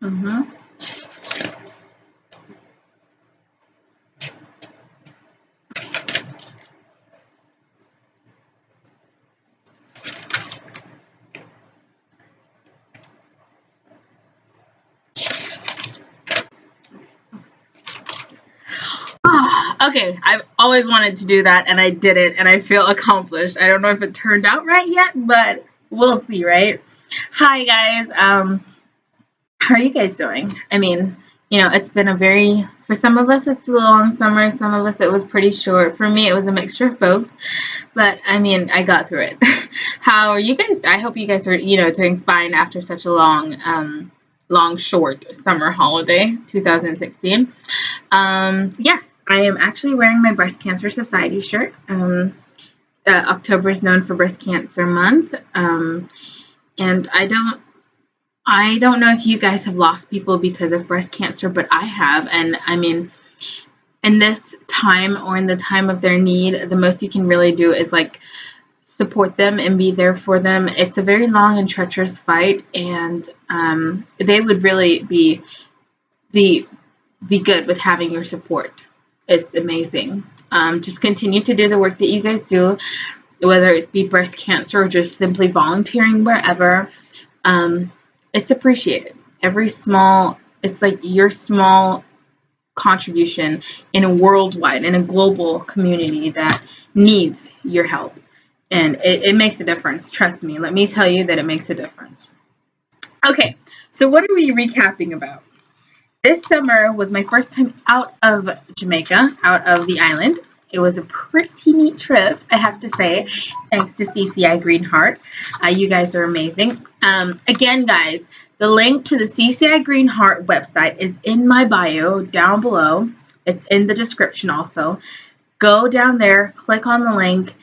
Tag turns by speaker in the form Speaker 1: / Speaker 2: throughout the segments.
Speaker 1: Mm-hmm. Okay, I've always wanted to do that and I did it and I feel accomplished. I don't know if it turned out right yet, but we'll see, right? Hi guys. How are you guys doing? I mean, it's been a very, for some of us it's a long summer, some of us it was pretty short. For me, it was a mixture of both, but I mean, I got through it. How are you guys? I hope you guys are, doing fine after such a short summer holiday, 2016. Yes, I am actually wearing my Breast Cancer Society shirt. October is known for Breast Cancer Month, and I don't know if you guys have lost people because of breast cancer, but I have. And I mean, in this time or in the time of their need, the most you can really do is like support them and be there for them. It's a very long and treacherous fight, and they would really be good with having your support. It's amazing. Just continue to do the work that you guys do, whether it be breast cancer or just simply volunteering wherever. It's appreciated. It's like your small contribution in a global community that needs your help. And it makes a difference. Trust me. Let me tell you that it makes a difference. Okay, so what are we recapping about? This summer was my first time out of Jamaica, out of the island. It was a pretty neat trip, I have to say, thanks to CCI Greenheart. You guys are amazing. Again, guys, the link to the CCI Greenheart website is in my bio down below. It's in the description also. Go down there, click on the link,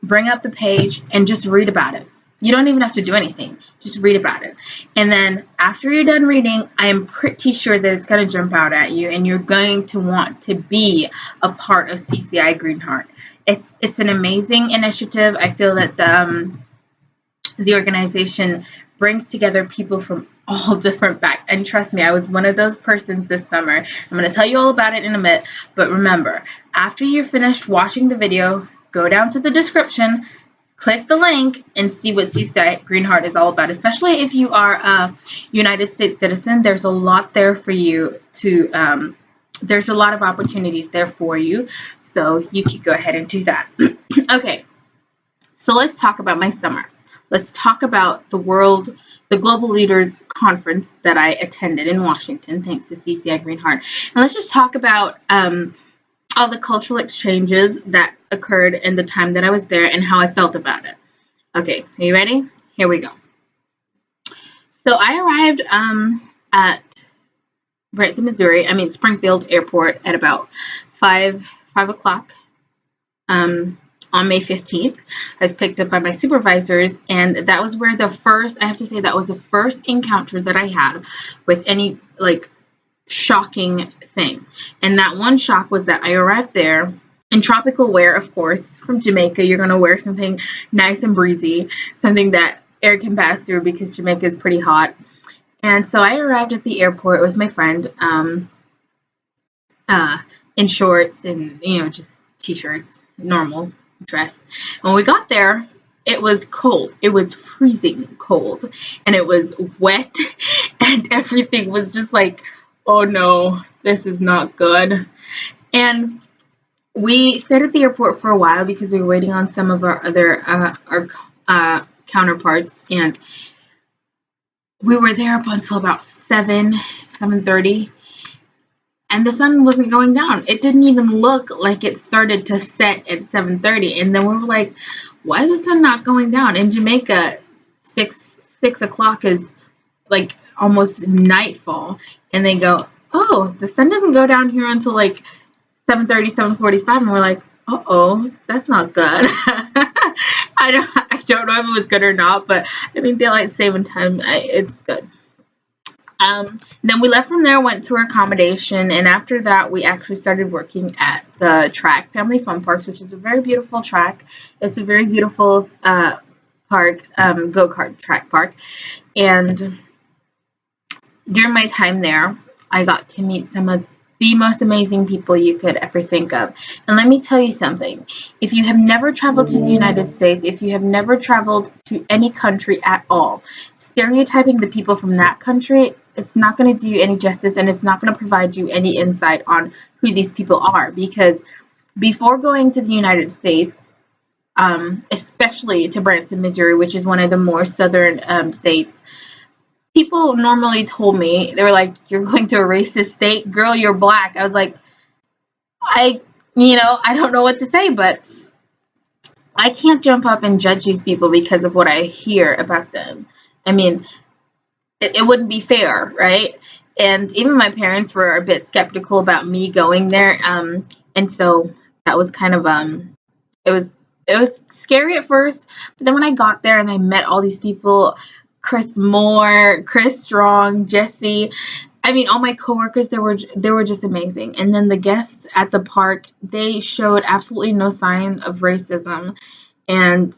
Speaker 1: bring up the page, and just read about it. You don't even have to do anything. Just read about it. And then after you're done reading, I am pretty sure that it's going to jump out at you and you're going to want to be a part of CCI Greenheart. It's an amazing initiative. I feel that the organization brings together people from all different backgrounds. And trust me, I was one of those persons this summer. I'm going to tell you all about it in a minute. But remember, after you're finished watching the video, go down to the description, click the link, and see what CCI Greenheart is all about. Especially if you are a United States citizen, there's a lot there for you to, there's a lot of opportunities there for you. So you can go ahead and do that. Okay, so let's talk about my summer. Let's talk about the Global Leaders Conference that I attended in Washington, thanks to CCI Greenheart. And let's just talk about all the cultural exchanges that occurred in the time that I was there and how I felt about it. Okay, are you ready? Here we go. So I arrived at Branson, Missouri, Springfield Airport at about 5 o'clock on May 15th. I was picked up by my supervisors, and that was where I have to say, that was the first encounter that I had with any, shocking thing. And that one shock was that I arrived there in tropical wear, of course. From Jamaica, you're going to wear something nice and breezy, something that air can pass through because Jamaica is pretty hot. And so I arrived at the airport with my friend in shorts and, just t-shirts, normal dress. When we got there, it was cold. It was freezing cold. And it was wet. And everything was just like, oh no, this is not good. And we stayed at the airport for a while because we were waiting on some of our other counterparts, and we were there up until about 7:30, and the sun wasn't going down. It didn't even look like it started to set at 7:30, and then we were like, why is the sun not going down? In Jamaica, 6 o'clock is like almost nightfall, and they go, oh, the sun doesn't go down here until like 7:30, 7:45, and we're like, uh-oh, that's not good. I don't know if it was good or not, but daylight saving time, it's good. Then we left from there, went to our accommodation, and after that we actually started working at the track, Family Fun Parks, which is a very beautiful track. It's a very beautiful park, go-kart track park. And during my time there, I got to meet some of the most amazing people you could ever think of. And let me tell you something. If you have never traveled to the United States, if you have never traveled to any country at all, stereotyping the people from that country, it's not going to do you any justice, and it's not going to provide you any insight on who these people are. Because before going to the United States, especially to Branson, Missouri, which is one of the more southern states, people normally told me, they were like, "You're going to a racist state, girl, you're black." I was like, I don't know what to say, but I can't jump up and judge these people because of what I hear about them. I mean, it wouldn't be fair, right? And even my parents were a bit skeptical about me going there, and so that was kind of it was it was scary at first, but then when I got there and I met all these people, Chris Moore, Chris Strong, Jesse, I mean, all my coworkers, they were just amazing. And then the guests at the park, they showed absolutely no sign of racism, and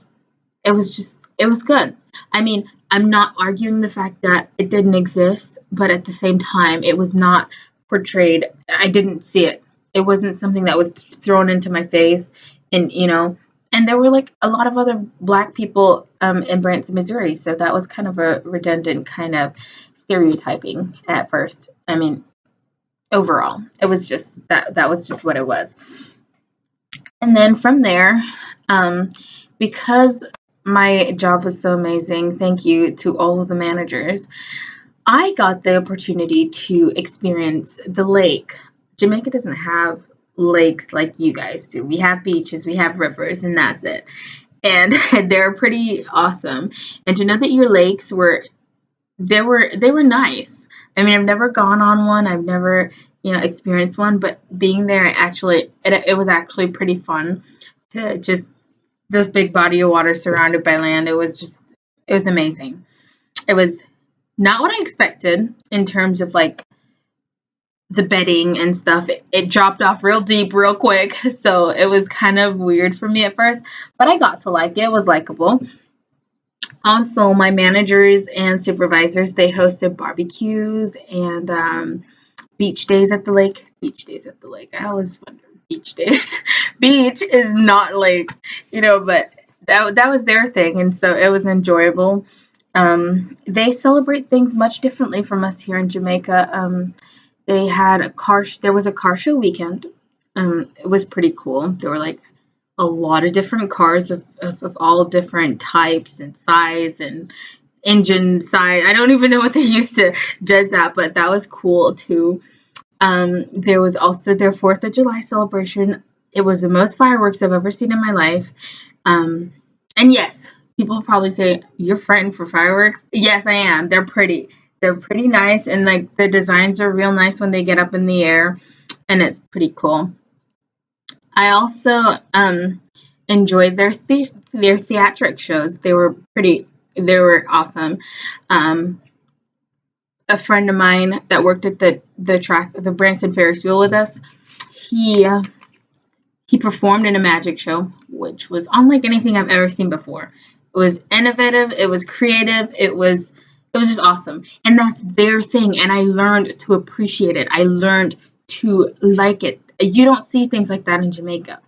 Speaker 1: it was good. I mean, I'm not arguing the fact that it didn't exist, but at the same time, it was not portrayed. I didn't see it. It wasn't something that was thrown into my face, and and there were like a lot of other black people in Branson, Missouri, so that was kind of a redundant kind of stereotyping at first. I mean, overall, it was just that was just what it was. And then from there, because my job was so amazing, thank you to all of the managers, I got the opportunity to experience the lake. Jamaica doesn't have lakes like you guys do. We have beaches, we have rivers, and that's it. And they're pretty awesome. And to know that your lakes they were nice. I mean, I've never gone on one. I've never, experienced one, but being there it was actually pretty fun to just this big body of water surrounded by land. It was amazing. It was not what I expected in terms of like the bedding and stuff. It dropped off real deep real quick, so it was kind of weird for me at first, but I got to like it. It was likable. Also, my managers and supervisors, they hosted barbecues and beach days at the lake. Beach days at the lake. I always wonder, beach days. Beach is not lakes, but that was their thing, and so it was enjoyable. They celebrate things much differently from us here in Jamaica. They had there was a car show weekend. It was pretty cool. There were like a lot of different cars of all different types and size and engine size. I don't even know what they used to judge that, but that was cool too. There was also their 4th of July celebration. It was the most fireworks I've ever seen in my life. And yes, people probably say, "You're frightened for fireworks?" Yes, I am. They're pretty. They're pretty nice, and like the designs are real nice when they get up in the air, and it's pretty cool. I also enjoyed their theatric shows. They were awesome. Um, a friend of mine that worked at the Branson Ferris wheel with us, he he performed in a magic show, which was unlike anything I've ever seen before. It was innovative, it was creative, it was just awesome. And that's their thing, and I learned to appreciate it. I learned to like it. You don't see things like that in Jamaica.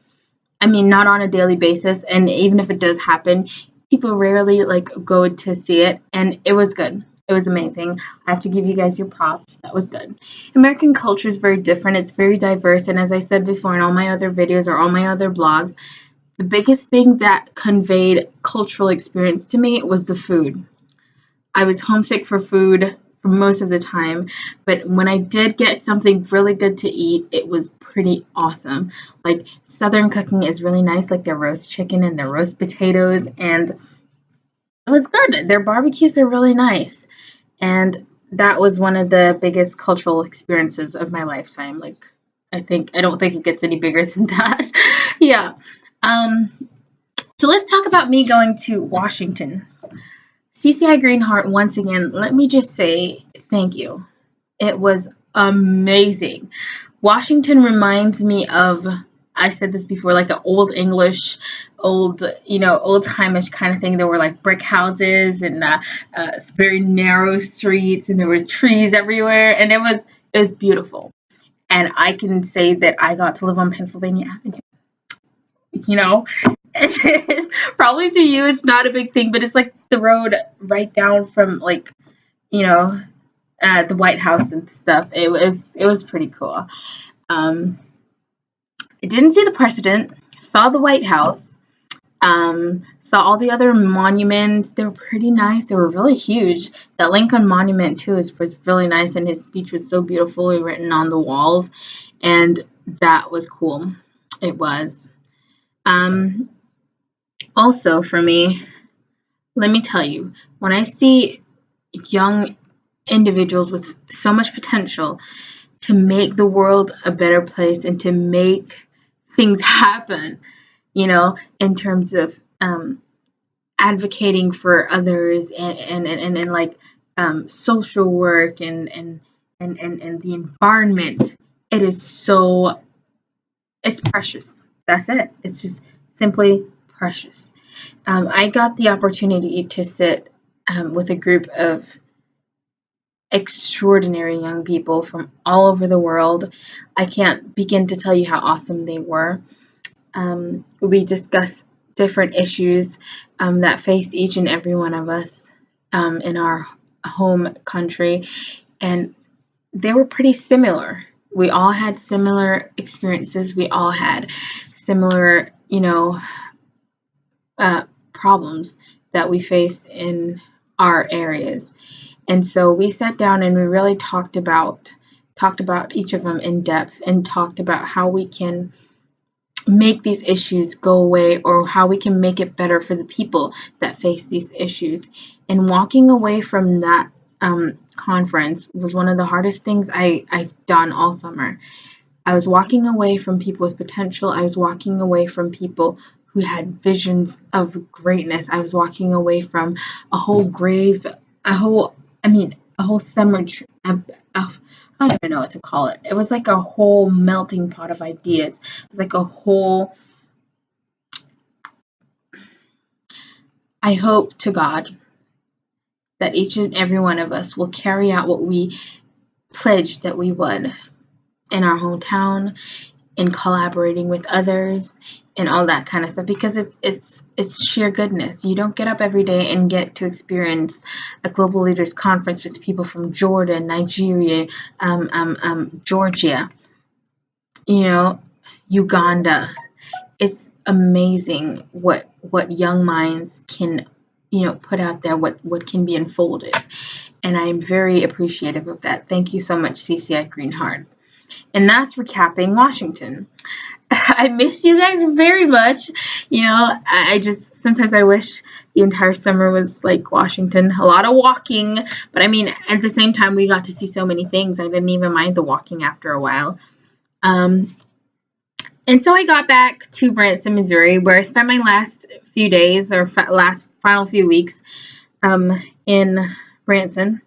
Speaker 1: I mean, not on a daily basis, and even if it does happen, people rarely like go to see it, and it was good. It was amazing. I have to give you guys your props. That was good. American culture is very different. It's very diverse, and as I said before in all my other videos or all my other blogs, the biggest thing that conveyed cultural experience to me was the food. I was homesick for food for most of the time, but when I did get something really good to eat, it was pretty awesome. Like Southern cooking is really nice, like their roast chicken and their roast potatoes, and it was good. Their barbecues are really nice, and that was one of the biggest cultural experiences of my lifetime. Like I don't think it gets any bigger than that. Yeah. Um, so let's talk about me going to Washington. CCI Greenheart, once again, let me just say thank you. It was amazing. Washington reminds me of I said this before, like an old English, old, old timeish kind of thing. There were like brick houses and very narrow streets, and there were trees everywhere, and it was beautiful. And I can say that I got to live on Pennsylvania Avenue. You know, probably to you it's not a big thing, but it's like the road right down from like, you know, the White House and stuff. It was pretty cool. I didn't see the president, saw the White House, saw all the other monuments. They were pretty nice. They were really huge. That Lincoln Monument too was really nice, and his speech was so beautifully written on the walls, and that was cool. It was. Also for me, let me tell you, when I see young individuals with so much potential to make the world a better place and to make things happen, in terms of advocating for others and like social work and the environment, it's precious. That's it. It's just simply precious. I got the opportunity to sit with a group of extraordinary young people from all over the world. I can't begin to tell you how awesome they were. We discussed different issues that face each and every one of us in our home country, and they were pretty similar. We all had similar experiences. We all had similar, problems that we face in our areas. And so we sat down and we really talked about each of them in depth, and talked about how we can make these issues go away, or how we can make it better for the people that face these issues. And walking away from that conference was one of the hardest things I've done all summer. I was walking away from people with potential. I was walking away from people who had visions of greatness. I was walking away from a whole cemetery. I don't even know what to call it. It was like a whole melting pot of ideas. It was like a whole. I hope to God that each and every one of us will carry out what we pledged that we would in our hometown, in collaborating with others, and all that kind of stuff, because it's sheer goodness. You don't get up every day and get to experience a global leaders conference with people from Jordan, Nigeria, Georgia, Uganda. It's amazing what young minds can put out there, what can be unfolded, and I'm very appreciative of that. Thank you so much, CCI Greenheart. And that's recapping Washington. I miss you guys very much. I just sometimes I wish the entire summer was like Washington. A lot of walking, but I mean, at the same time, we got to see so many things. I didn't even mind the walking after a while. And so I got back to Branson, Missouri, where I spent my last few days, or final few weeks in Branson,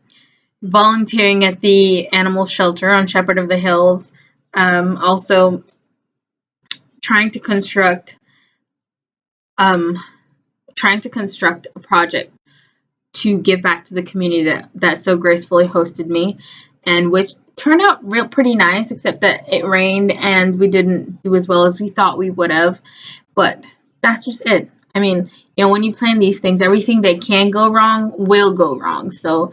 Speaker 1: volunteering at the animal shelter on Shepherd of the Hills. Also trying to construct a project to give back to the community that so gracefully hosted me, and which turned out pretty nice, except that it rained and we didn't do as well as we thought we would have. But that's just it. I mean, when you plan these things, everything that can go wrong will go wrong. So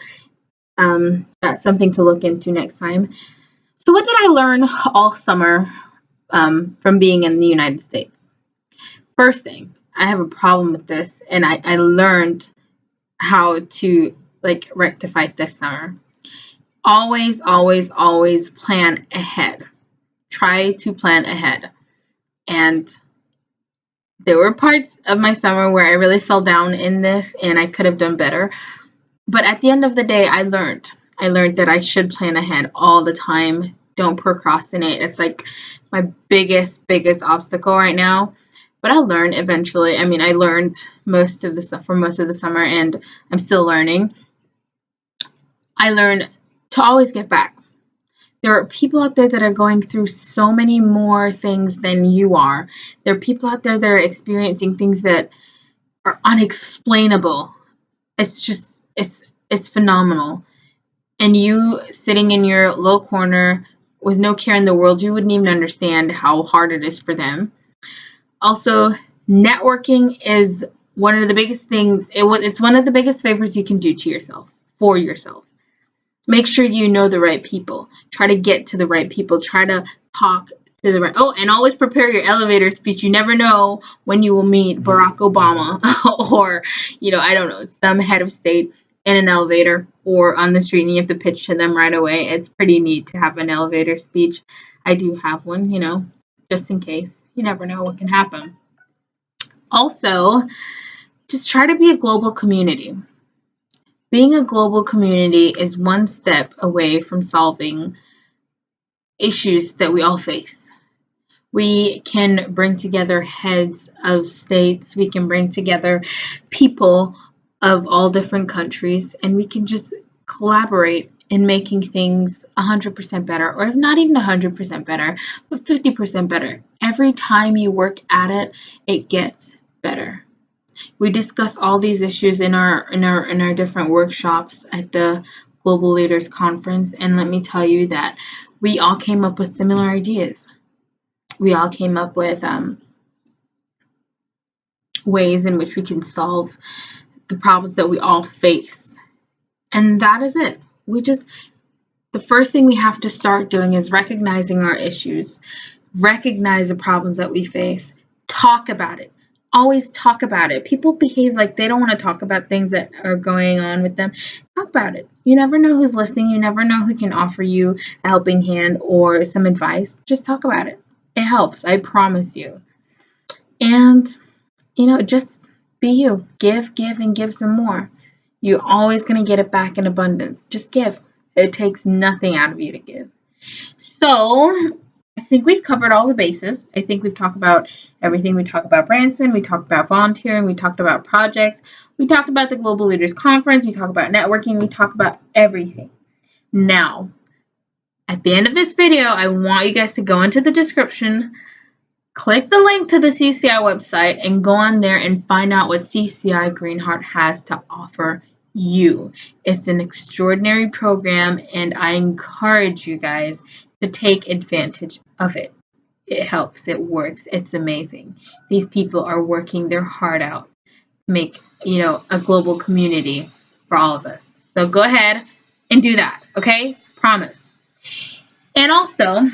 Speaker 1: that's something to look into next time. So what did I learn all summer from being in the United States? First thing, I have a problem with this, and I learned how to rectify it this summer. Always, always, always plan ahead. Try to plan ahead. And there were parts of my summer where I really fell down in this, and I could have done better. But at the end of the day, I learned that I should plan ahead all the time. Don't procrastinate. It's like my biggest obstacle right now. But I'll learn eventually. I mean, I learned most of the stuff for most of the summer, and I'm still learning. I learned to always get back. There are people out there that are going through so many more things than you are. There are people out there that are experiencing things that are unexplainable. It's just, it's phenomenal. And you sitting in your little corner with no care in the world, you wouldn't even understand how hard it is for them. Also, networking is one of the biggest things. It's one of the biggest favors you can do to yourself, for yourself. Make sure you know the right people. Try to get to the right people. Try to talk to the right. Oh, and always prepare your elevator speech. You never know when you will meet Barack Obama or, I don't know, some head of state in an elevator or on the street, and you have to pitch to them right away. It's pretty neat to have an elevator speech. I do have one, just in case. You never know what can happen. Also, just try to be a global community. Being a global community is one step away from solving issues that we all face. We can bring together heads of states, we can bring together people of all different countries, and we can just collaborate in making things 100% better, or if not even 100% better, but 50% better. Every time you work at it, it gets better. We discuss all these issues in our different workshops at the Global Leaders Conference, and let me tell you that we all came up with similar ideas. We all came up with ways in which we can solve the problems that we all face. And that is it. The first thing we have to start doing is recognizing our issues, recognize the problems that we face, talk about it. Always talk about it. People behave like they don't want to talk about things that are going on with them. Talk about it. You never know who's listening. You never know who can offer you a helping hand or some advice. Just talk about it. It helps. I promise you. And, just be you. Give, and give some more. You're always going to get it back in abundance. Just give. It takes nothing out of you to give. So, I think we've covered all the bases. I think we've talked about everything. We talked about Branson. We talked about volunteering. We talked about projects. We talked about the Global Leaders Conference. We talked about networking. We talked about everything. Now, at the end of this video, I want you guys to go into the description, click the link to the CCI website, and go on there and find out what CCI Greenheart has to offer you. It's an extraordinary program, and I encourage you guys to take advantage of it. It helps. It works. It's amazing. These people are working their heart out to make, a global community for all of us. So go ahead and do that, okay? Promise. And also,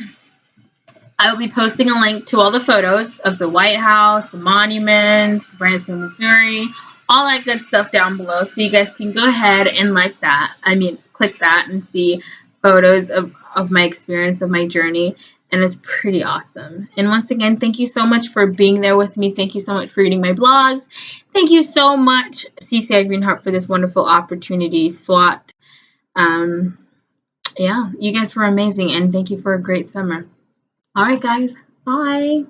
Speaker 1: I will be posting a link to all the photos of the White House, the monuments, Branson, Missouri, all that good stuff down below. So you guys can go ahead and click that and see photos of my experience, of my journey. And it's pretty awesome. And once again, thank you so much for being there with me. Thank you so much for reading my blogs. Thank you so much, CCI Greenheart, for this wonderful opportunity. SWAT. Yeah, you guys were amazing. And thank you for a great summer. All right, guys. Bye.